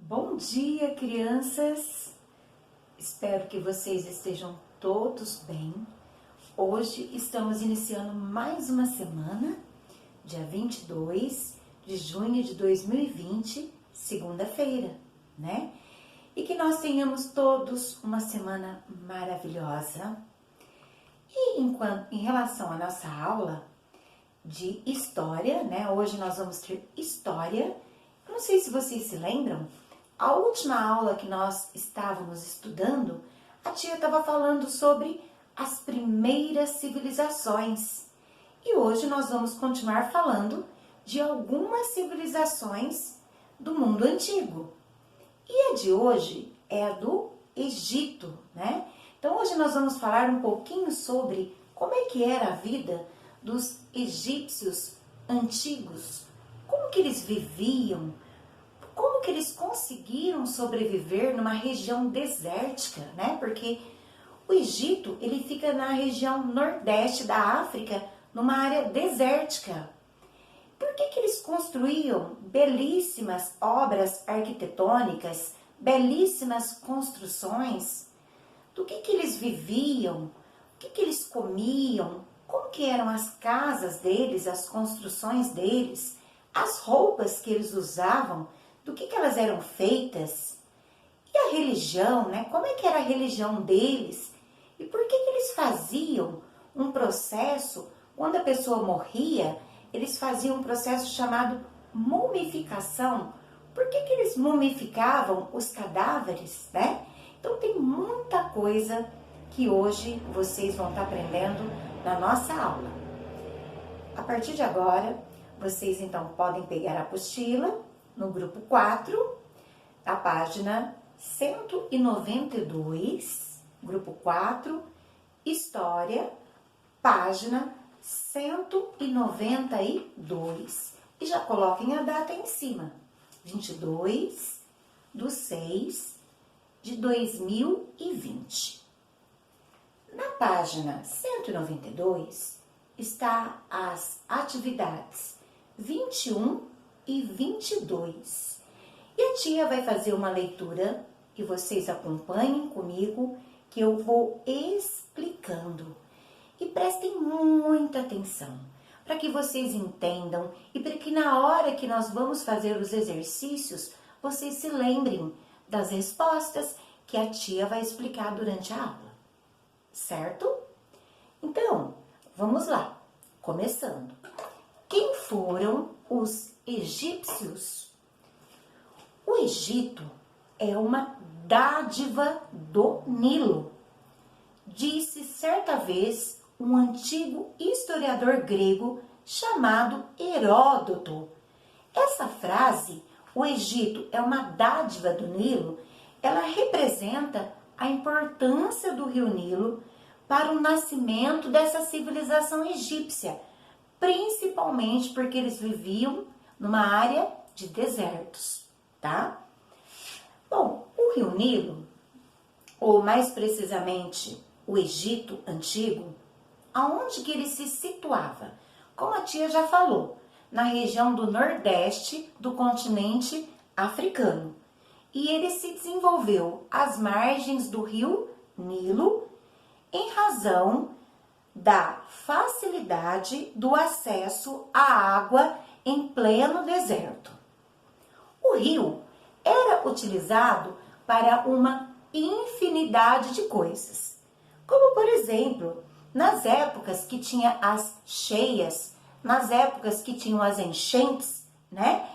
Bom dia, crianças! Espero que vocês estejam todos bem. Hoje estamos iniciando mais uma semana, dia 22 de junho de 2020, segunda-feira, né? E que nós tenhamos todos uma semana maravilhosa. E em relação à nossa aula de história, né? Hoje nós vamos ter história. Eu não sei se vocês se lembram, a última aula que nós estávamos estudando, a tia estava falando sobre as primeiras civilizações. E hoje nós vamos continuar falando de algumas civilizações do mundo antigo. E a de hoje é a do Egito, né? Então hoje nós vamos falar um pouquinho sobre como é que era a vida dos egípcios antigos, como que eles viviam, como que eles conseguiram sobreviver numa região desértica, né? Porque o Egito, ele fica na região nordeste da África, numa área desértica. Por que que eles construíam belíssimas obras arquitetônicas, belíssimas construções? Do que eles viviam? O que eles comiam? Como que eram as casas deles, as construções deles? As roupas que eles usavam? Do que elas eram feitas? E a religião, né? Como é que era a religião deles? E por que eles faziam um processo, quando a pessoa morria, eles faziam um processo chamado mumificação? Por que eles mumificavam os cadáveres, né? Então tem muita coisa que hoje vocês vão estar aprendendo na nossa aula. A partir de agora, vocês então podem pegar a apostila no grupo 4, a página 192, grupo 4, História, página 192. E já coloquem a data em cima, 22/6/2020. Na página 192 está as atividades 21 e 22. E a tia vai fazer uma leitura e vocês acompanhem comigo que eu vou explicando. E prestem muita atenção para que vocês entendam e para que na hora que nós vamos fazer os exercícios, vocês se lembrem das respostas que a tia vai explicar durante a aula. Certo? Então, vamos lá. Começando. Quem foram os egípcios? O Egito é uma dádiva do Nilo, disse certa vez um antigo historiador grego chamado Heródoto. Essa frase, o Egito é uma dádiva do Nilo, ela representa a importância do rio Nilo para o nascimento dessa civilização egípcia, principalmente porque eles viviam numa área de desertos, tá? Bom, o rio Nilo, ou mais precisamente o Egito antigo, aonde que ele se situava? Como a tia já falou, na região do nordeste do continente africano. E ele se desenvolveu às margens do rio Nilo em razão da facilidade do acesso à água em pleno deserto. O rio era utilizado para uma infinidade de coisas, como por exemplo, nas épocas que tinha as cheias, nas épocas que tinham as enchentes, né?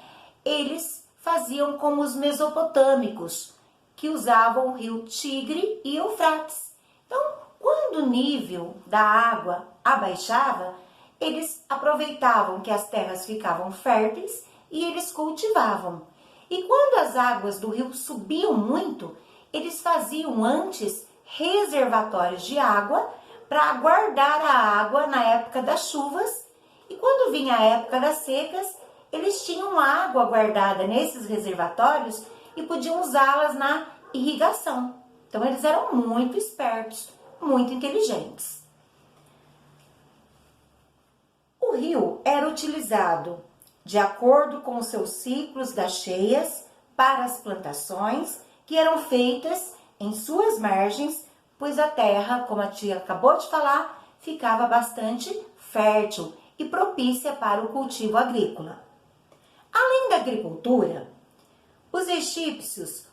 Eles faziam como os mesopotâmicos, que usavam o rio Tigre e Eufrates. Então, quando o nível da água abaixava, eles aproveitavam que as terras ficavam férteis e eles cultivavam. E quando as águas do rio subiam muito, eles faziam antes reservatórios de água para guardar a água na época das chuvas. E quando vinha a época das secas, eles tinham água guardada nesses reservatórios e podiam usá-las na irrigação. Então eles eram muito espertos, muito inteligentes. O rio era utilizado de acordo com os seus ciclos das cheias, para as plantações que eram feitas em suas margens, pois a terra, como a tia acabou de falar, ficava bastante fértil e propícia para o cultivo agrícola. Além da agricultura, os egípcios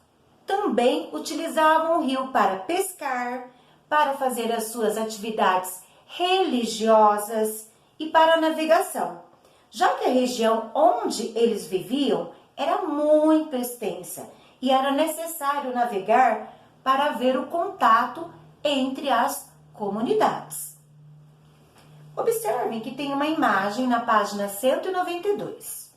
também utilizavam o rio para pescar, para fazer as suas atividades religiosas e para a navegação, já que a região onde eles viviam era muito extensa e era necessário navegar para ver o contato entre as comunidades. Observem que tem uma imagem na página 192.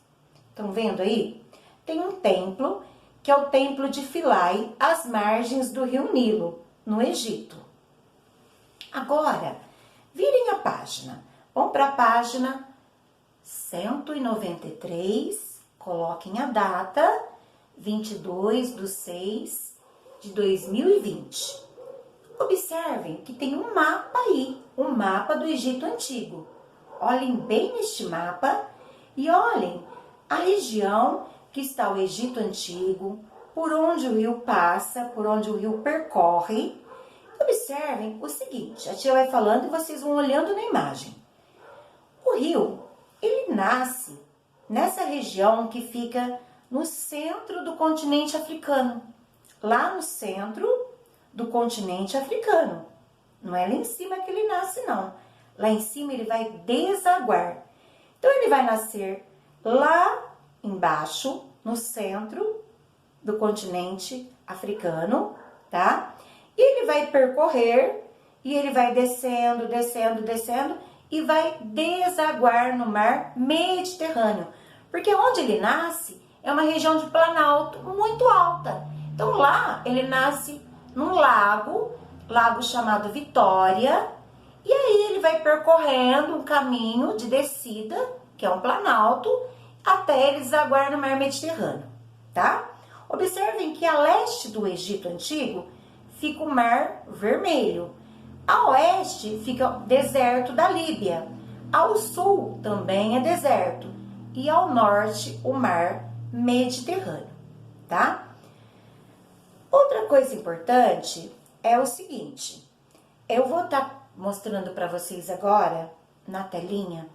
Estão vendo aí? Tem um templo, que é o templo de Philae, às margens do rio Nilo, no Egito. Agora, virem a página. Vão para a página 193, coloquem a data, 22/6/2020. Observem que tem um mapa aí, um mapa do Egito Antigo. Olhem bem neste mapa e olhem a região que está o Egito Antigo, por onde o rio passa, por onde o rio percorre. Observem o seguinte, a tia vai falando e vocês vão olhando na imagem. O rio, ele nasce nessa região que fica no centro do continente africano. Lá no centro do continente africano. Não é lá em cima que ele nasce, não. Lá em cima ele vai desaguar. Então ele vai nascer lá embaixo, no centro do continente africano, tá? E ele vai percorrer e ele vai descendo, descendo, descendo e vai desaguar no mar Mediterrâneo. Porque onde ele nasce é uma região de planalto muito alta. Então lá ele nasce num lago chamado Vitória, e aí ele vai percorrendo um caminho de descida, que é um planalto, até ele desaguar no mar Mediterrâneo, tá? Observem que a leste do Egito Antigo fica o Mar Vermelho, a oeste fica o deserto da Líbia, ao sul também é deserto, e ao norte o Mar Mediterrâneo, tá? Outra coisa importante é o seguinte, eu vou estar mostrando para vocês agora, na telinha,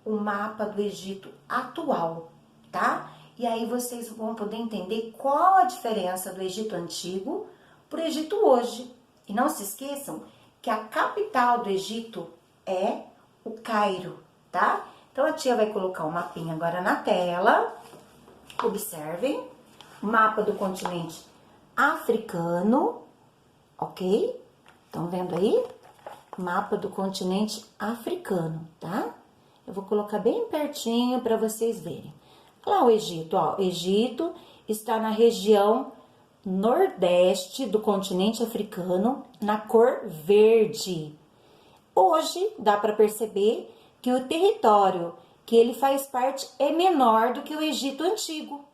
o mapa do Egito atual, tá? E aí vocês vão poder entender qual a diferença do Egito Antigo para o Egito hoje. E não se esqueçam que a capital do Egito é o Cairo, tá? Então a tia vai colocar o mapinha agora na tela. Observem, mapa do continente africano, ok? Estão vendo aí? Mapa do continente africano, tá? Eu vou colocar bem pertinho para vocês verem. Olha lá o Egito, ó. O Egito está na região nordeste do continente africano, na cor verde. Hoje, dá para perceber que o território que ele faz parte é menor do que o Egito Antigo.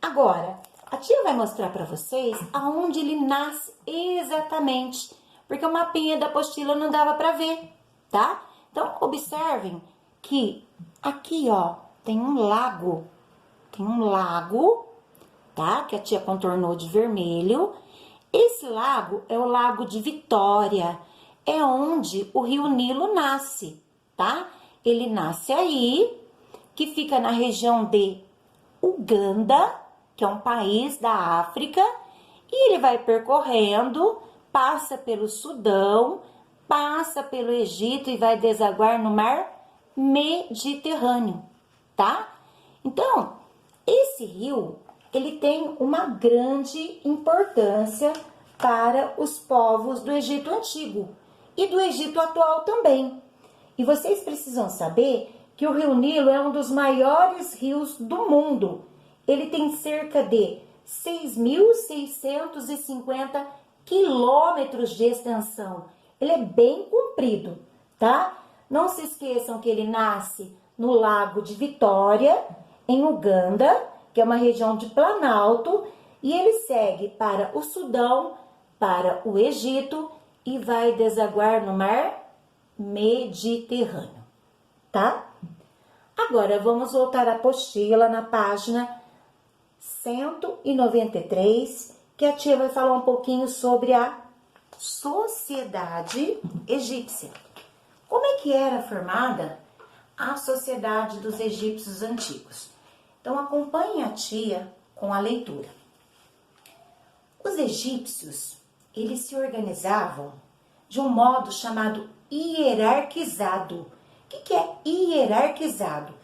Agora, a tia vai mostrar para vocês aonde ele nasce exatamente, porque o mapinha da apostila não dava para ver, tá? Então, observem que aqui, ó, tem um lago, tá? Que a tia contornou de vermelho. Esse lago é o Lago de Vitória, é onde o rio Nilo nasce, tá? Ele nasce aí, que fica na região de Uganda, que é um país da África, e ele vai percorrendo, passa pelo Sudão, passa pelo Egito e vai desaguar no mar Mediterrâneo, tá? Então, esse rio, ele tem uma grande importância para os povos do Egito Antigo e do Egito atual também. E vocês precisam saber que o rio Nilo é um dos maiores rios do mundo. Ele tem cerca de 6.650 quilômetros de extensão. Ele é bem comprido, tá? Não se esqueçam que ele nasce no Lago de Vitória, em Uganda, que é uma região de planalto, e ele segue para o Sudão, para o Egito e vai desaguar no mar Mediterrâneo, tá? Agora, vamos voltar à apostila na página 193, que a tia vai falar um pouquinho sobre a sociedade egípcia. Como é que era formada a sociedade dos egípcios antigos? Então acompanhe a tia com a leitura. Os egípcios, eles se organizavam de um modo chamado hierarquizado. O que é hierarquizado?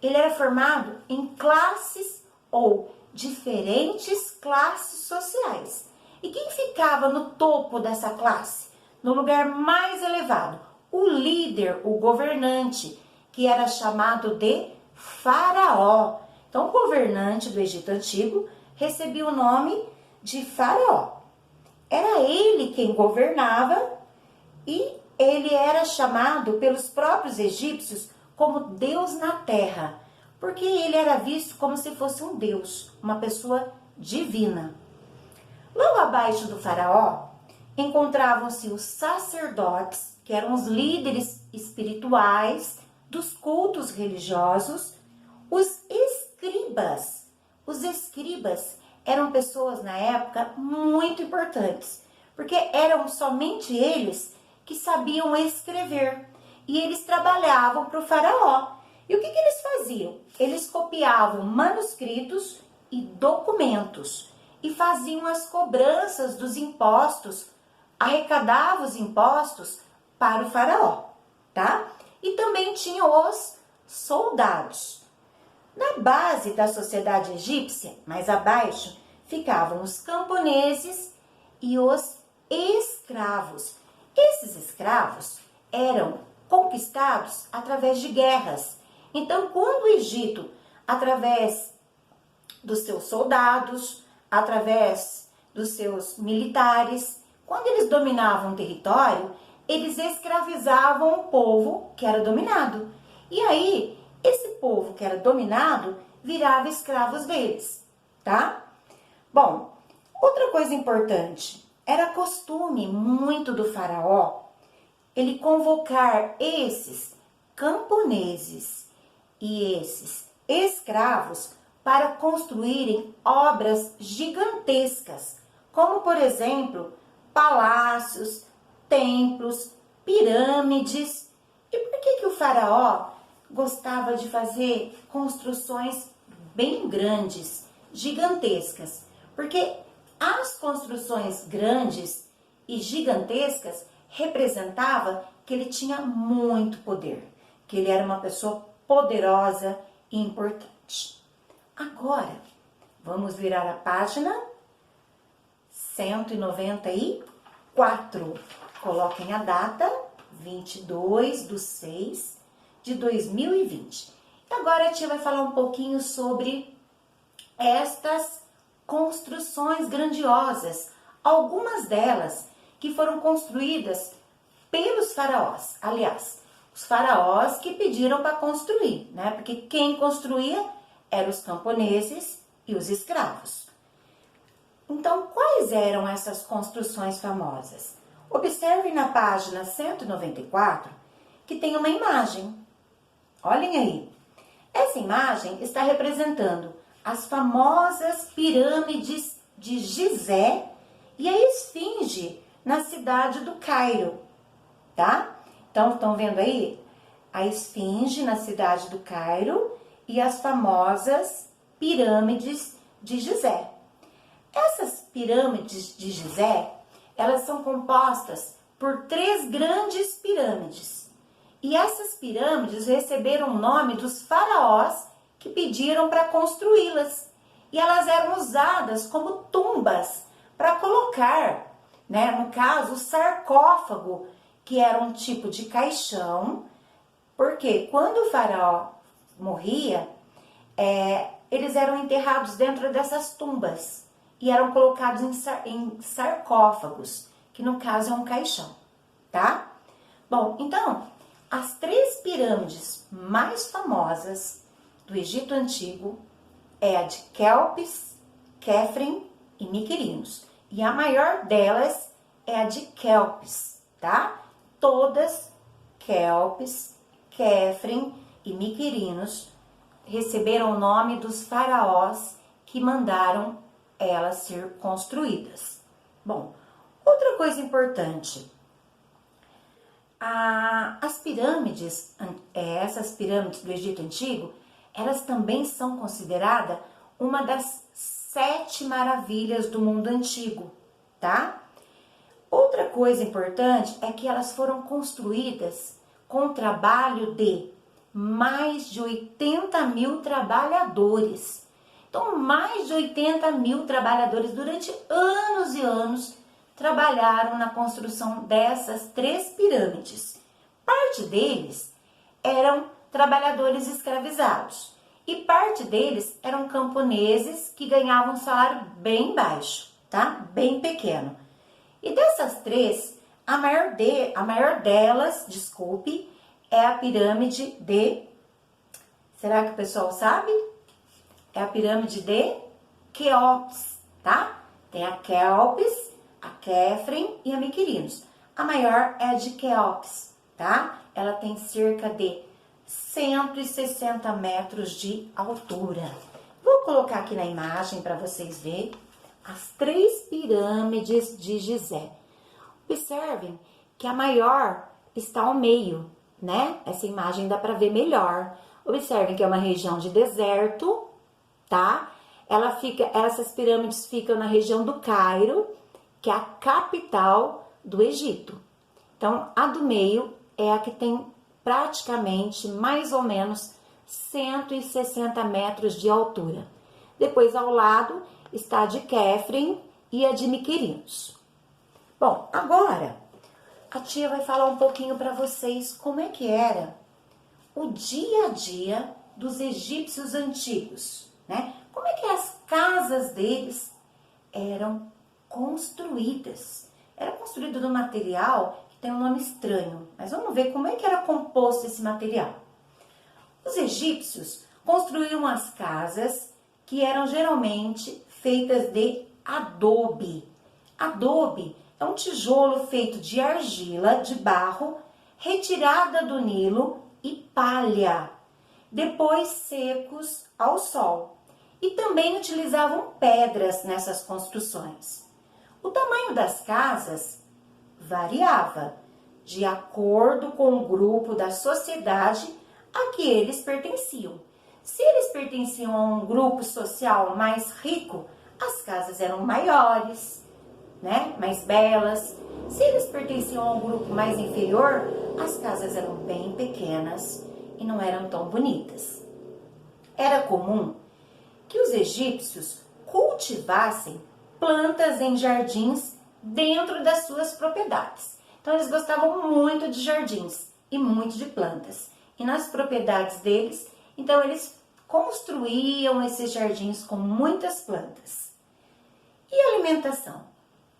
Ele era formado em classes ou diferentes classes sociais. E quem ficava no topo dessa classe? No lugar mais elevado? O líder, o governante, que era chamado de faraó. Então, o governante do Egito Antigo recebia o nome de faraó. Era ele quem governava e ele era chamado pelos próprios egípcios como Deus na terra, porque ele era visto como se fosse um Deus, uma pessoa divina. Logo abaixo do faraó encontravam-se os sacerdotes, que eram os líderes espirituais dos cultos religiosos, os escribas. Os escribas eram pessoas na época muito importantes, porque eram somente eles que sabiam escrever e eles trabalhavam para o faraó. E o que eles faziam? Eles copiavam manuscritos e documentos e faziam as cobranças dos impostos, arrecadavam os impostos para o faraó, tá? E também tinha os soldados. Na base da sociedade egípcia, mais abaixo, ficavam os camponeses e os escravos. Esses escravos eram conquistados através de guerras. Então, quando o Egito, através dos seus soldados, através dos seus militares, quando eles dominavam o território, eles escravizavam o povo que era dominado. E aí, esse povo que era dominado virava escravos deles, tá? Bom, outra coisa importante, era costume muito do faraó ele convocar esses camponeses e esses escravos para construírem obras gigantescas, como por exemplo, palácios, templos, pirâmides. E por que o faraó gostava de fazer construções bem grandes, gigantescas? Porque as construções grandes e gigantescas representava que ele tinha muito poder, que ele era uma pessoa poderosa e importante. Agora, vamos virar a página 194. Coloquem a data, 22/6/2020. Agora a tia vai falar um pouquinho sobre estas construções grandiosas, algumas delas que foram construídas pelos faraós. Aliás, os faraós que pediram para construir, né? Porque quem construía eram os camponeses e os escravos. Então, quais eram essas construções famosas? Observe na página 194 que tem uma imagem. Olhem aí. Essa imagem está representando as famosas pirâmides de Gizé e a esfinge na cidade do Cairo, tá? Então, estão vendo aí? A esfinge na cidade do Cairo e as famosas pirâmides de Gizé. Essas pirâmides de Gizé, elas são compostas por 3 grandes pirâmides. E essas pirâmides receberam o nome dos faraós que pediram para construí-las. E elas eram usadas como tumbas para colocar, né, no caso, o sarcófago, que era um tipo de caixão, porque quando o faraó morria, eles eram enterrados dentro dessas tumbas e eram colocados em sarcófagos, que no caso é um caixão, tá? Bom, então, as 3 pirâmides mais famosas do Egito Antigo é a de Quéops, Quéfren e Miquerinos. E a maior delas é a de Quéops, tá? Todas, Quéops, Quéfren e Miquerinos, receberam o nome dos faraós que mandaram elas ser construídas. Bom, outra coisa importante, as pirâmides, essas pirâmides do Egito Antigo, elas também são consideradas uma das 7 maravilhas do mundo antigo, tá? Outra coisa importante é que elas foram construídas com o trabalho de mais de 80 mil trabalhadores. Então, mais de 80 mil trabalhadores durante anos e anos trabalharam na construção dessas 3 pirâmides. Parte deles eram trabalhadores escravizados e parte deles eram camponeses que ganhavam um salário bem baixo, tá? Bem pequeno. E dessas 3, a maior delas, é a pirâmide de... Será que o pessoal sabe? É a pirâmide de Quéops, tá? Tem a Quéops, a Quéfren e a Miquerinos. A maior é a de Quéops, tá? Ela tem cerca de 160 metros de altura. Vou colocar aqui na imagem para vocês verem as 3 pirâmides de Gizé. Observem que a maior está ao meio, né? Essa imagem dá para ver melhor. Observem que é uma região de deserto, tá? Essas pirâmides ficam na região do Cairo, que é a capital do Egito. Então, a do meio é a que tem praticamente mais ou menos 160 metros de altura. Depois, ao lado, está a de Quéfren e a de Miquerinos. Bom, agora a tia vai falar um pouquinho para vocês como é que era o dia a dia dos egípcios antigos, né? Como é que as casas deles eram construídas. Era construído de um material que tem um nome estranho, mas vamos ver como é que era composto esse material. Os egípcios construíam as casas que eram geralmente feitas de adobe. Adobe é um tijolo feito de argila, de barro, retirada do Nilo e palha, depois secos ao sol. E também utilizavam pedras nessas construções. O tamanho das casas variava de acordo com o grupo da sociedade a que eles pertenciam. Se eles pertenciam a um grupo social mais rico, as casas eram maiores, né? Mais belas. Se eles pertenciam a um grupo mais inferior, as casas eram bem pequenas e não eram tão bonitas. Era comum que os egípcios cultivassem plantas em jardins dentro das suas propriedades. Então, eles gostavam muito de jardins e muito de plantas. E nas propriedades deles, então, eles construíam esses jardins com muitas plantas. E a alimentação?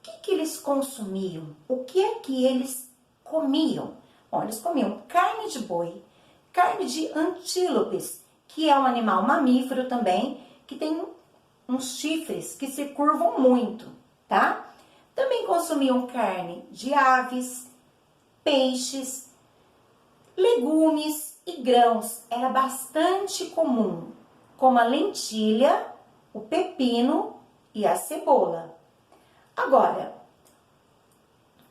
O que eles consumiam? O que é que eles comiam? Bom, eles comiam carne de boi, carne de antílopes, que é um animal mamífero também, que tem uns chifres que se curvam muito, tá? Também consumiam carne de aves, peixes, legumes e grãos. Era bastante comum, como a lentilha, o pepino e a cebola. Agora,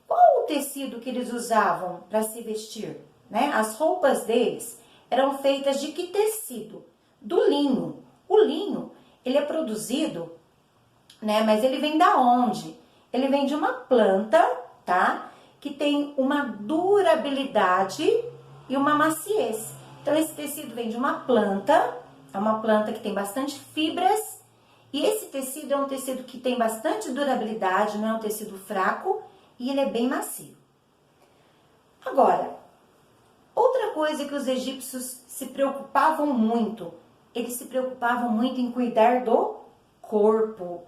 qual o tecido que eles usavam para se vestir, né? As roupas deles eram feitas de que tecido? Do linho. O linho, ele é produzido, né? Mas ele vem da onde? Ele vem de uma planta, tá? Que tem uma durabilidade e uma maciez. Então, esse tecido vem de uma planta, é uma planta que tem bastante fibras, e esse tecido é um tecido que tem bastante durabilidade, não é um tecido fraco, e ele é bem macio. Agora, outra coisa que os egípcios se preocupavam muito, eles se preocupavam muito em cuidar do corpo,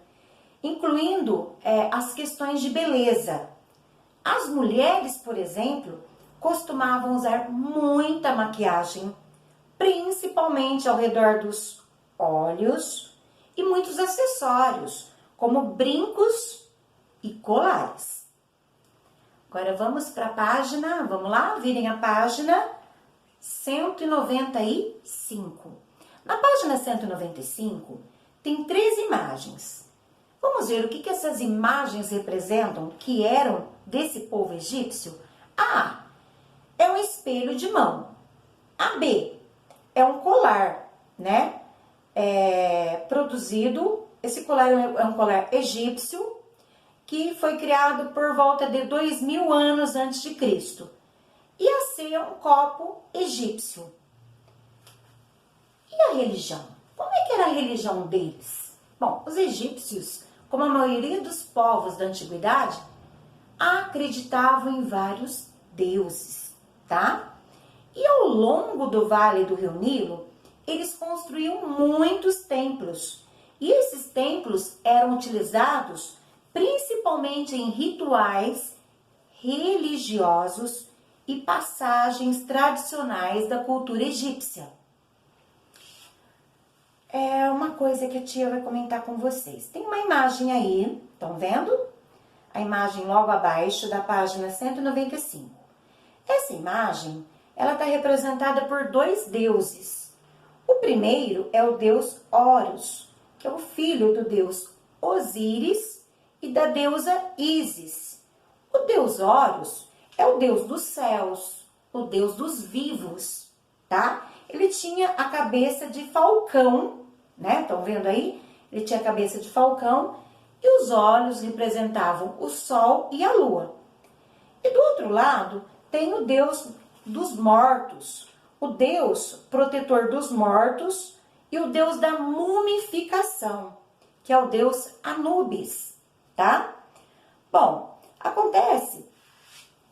incluindo as questões de beleza. As mulheres, por exemplo, costumavam usar muita maquiagem, principalmente ao redor dos olhos, e muitos acessórios, como brincos e colares. Agora vamos para a página, vamos lá, virem a página 195. Na página 195 tem 3 imagens. Vamos ver o que essas imagens representam, que eram desse povo egípcio? A é um espelho de mão. A B é um colar, né? Produzido, esse colar é um colar egípcio, que foi criado por volta de 2000 anos antes de Cristo. E a C é um copo egípcio. E a religião? Como é que era a religião deles? Bom, os egípcios, como a maioria dos povos da antiguidade, acreditavam em vários deuses, tá? E ao longo do Vale do Rio Nilo, eles construíam muitos templos. E esses templos eram utilizados principalmente em rituais religiosos e passagens tradicionais da cultura egípcia. É uma coisa que a tia vai comentar com vocês. Tem uma imagem aí, estão vendo? A imagem logo abaixo da página 195. Essa imagem, ela está representada por 2 deuses. O primeiro é o deus Horus, que é o filho do deus Osíris e da deusa Ísis. O deus Horus é o deus dos céus, o deus dos vivos, tá? Ele tinha a cabeça de falcão, né? Estão vendo aí? Ele tinha a cabeça de falcão e os olhos representavam o sol e a lua. E do outro lado tem o deus dos mortos, o deus protetor dos mortos e o deus da mumificação, que é o deus Anubis, tá? Bom, acontece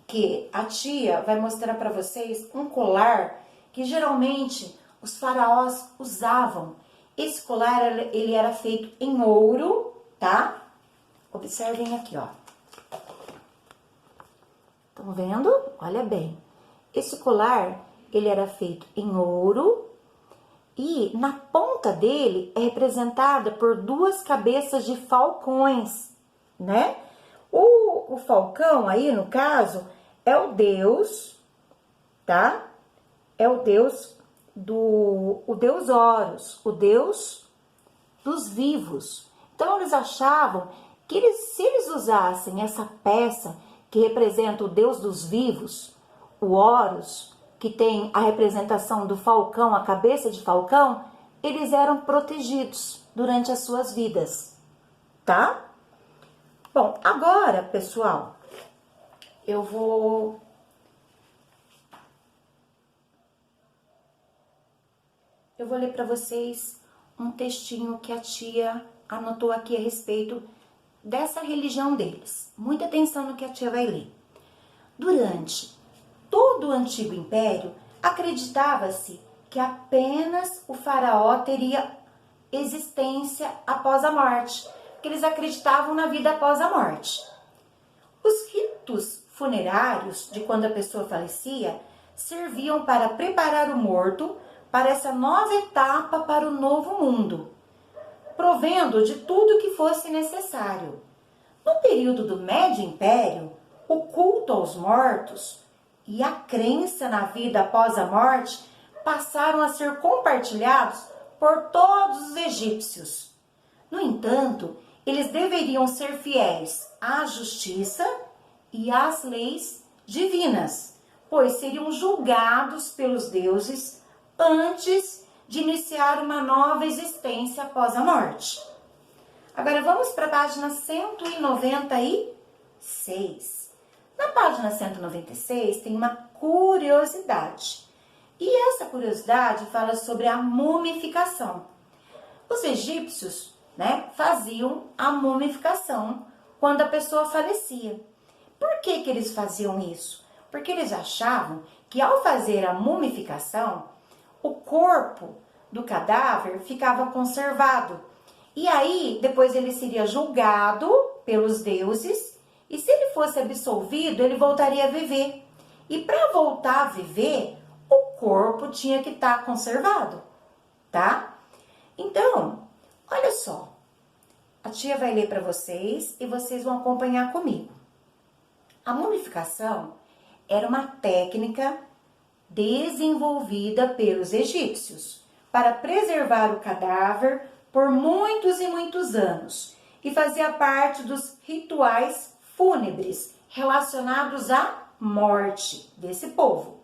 que a tia vai mostrar para vocês um colar que geralmente os faraós usavam. Esse colar, ele era feito em ouro, tá? Observem aqui, ó. Estão vendo? Olha bem. Esse colar, ele era feito em ouro e na ponta dele é representada por 2 cabeças de falcões, né? O falcão aí, no caso, é o deus, tá? É o deus deus Horus, o deus dos vivos. Então, eles achavam que se eles usassem essa peça que representa o deus dos vivos, o Horus, que tem a representação do falcão, a cabeça de falcão, eles eram protegidos durante as suas vidas, tá? Bom, agora, pessoal, eu vou ler para vocês um textinho que a tia anotou aqui a respeito dessa religião deles. Muita atenção no que a tia vai ler. Durante todo o antigo império, acreditava-se que apenas o faraó teria existência após a morte, que eles acreditavam na vida após a morte. Os ritos funerários de quando a pessoa falecia serviam para preparar o morto para essa nova etapa para o novo mundo, provendo de tudo que fosse necessário. No período do Médio Império, o culto aos mortos e a crença na vida após a morte passaram a ser compartilhados por todos os egípcios. No entanto, eles deveriam ser fiéis à justiça e às leis divinas, pois seriam julgados pelos deuses antes de iniciar uma nova existência após a morte. Agora vamos para a página 196. Na página 196 tem uma curiosidade. E essa curiosidade fala sobre a mumificação. Os egípcios, faziam a mumificação quando a pessoa falecia. Por que eles faziam isso? Porque eles achavam que ao fazer a mumificação, o corpo do cadáver ficava conservado. E aí, depois ele seria julgado pelos deuses, e se ele fosse absolvido, ele voltaria a viver. E para voltar a viver, o corpo tinha que estar conservado, tá? Então, olha só. A tia vai ler para vocês e vocês vão acompanhar comigo. A mumificação era uma técnica desenvolvida pelos egípcios para preservar o cadáver por muitos e muitos anos e fazia parte dos rituais fúnebres relacionados à morte desse povo.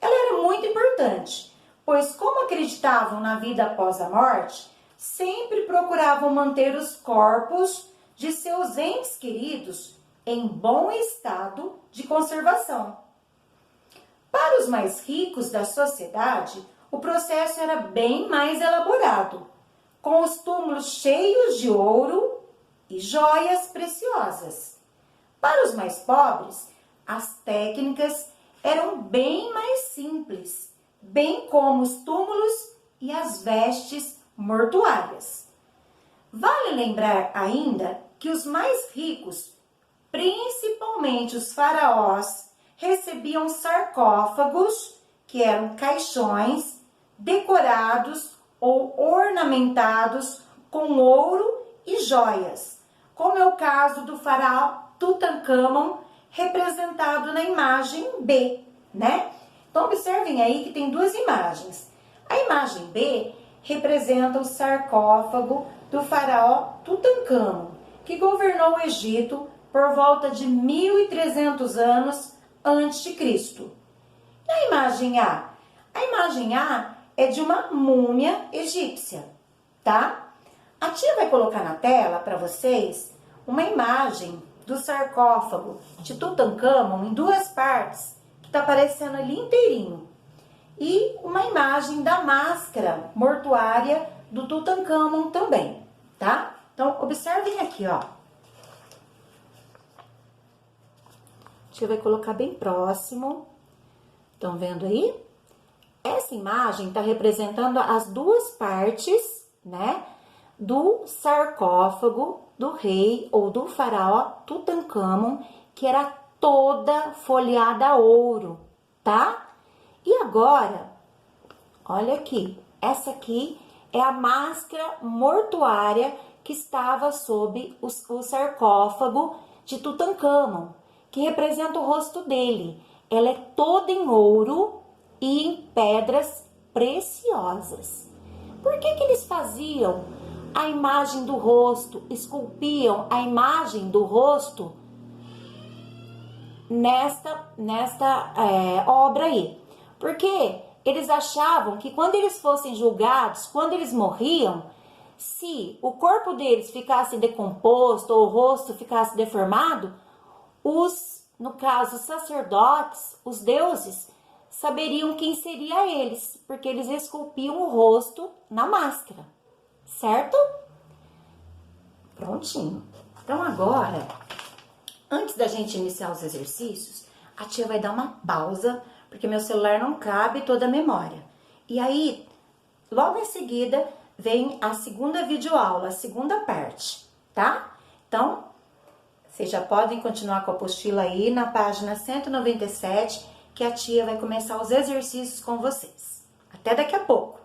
Ela era muito importante, pois como acreditavam na vida após a morte, sempre procuravam manter os corpos de seus entes queridos em bom estado de conservação. Para os mais ricos da sociedade, o processo era bem mais elaborado, com os túmulos cheios de ouro e joias preciosas. Para os mais pobres, as técnicas eram bem mais simples, bem como os túmulos e as vestes mortuárias. Vale lembrar ainda que os mais ricos, principalmente os faraós, recebiam sarcófagos, que eram caixões decorados ou ornamentados com ouro e joias, como é o caso do faraó Tutancâmon, representado na imagem B, né? Então, observem aí que tem duas imagens. A imagem B representa o sarcófago do faraó Tutancâmon, que governou o Egito por volta de 1300 anos antes de Cristo. E a imagem A? A imagem A é de uma múmia egípcia, tá? A tia vai colocar na tela para vocês uma imagem do sarcófago de Tutancâmon em duas partes, que está aparecendo ali inteirinho. E uma imagem da máscara mortuária do Tutancâmon também, tá? Então, observem aqui, ó. A tia vai colocar bem próximo. Estão vendo aí? Essa imagem está representando as duas partes, né, do sarcófago do rei ou do faraó Tutancâmon, que era toda folheada a ouro, tá? E agora, olha aqui, essa aqui é a máscara mortuária que estava sob o sarcófago de Tutancâmon, que representa o rosto dele. Ela é toda em ouro e em pedras preciosas. Por que eles faziam a imagem do rosto, esculpiam a imagem do rosto nesta obra aí? Porque eles achavam que quando eles fossem julgados, quando eles morriam, se o corpo deles ficasse decomposto ou o rosto ficasse deformado, no caso, os sacerdotes, os deuses, saberiam quem seria eles, porque eles esculpiam o rosto na máscara, certo? Prontinho. Então agora, antes da gente iniciar os exercícios, a tia vai dar uma pausa, porque meu celular não cabe toda a memória. E aí, logo em seguida, vem a segunda videoaula, a segunda parte, tá? Então, vocês já podem continuar com a apostila aí na página 197, que a tia vai começar os exercícios com vocês. Até daqui a pouco!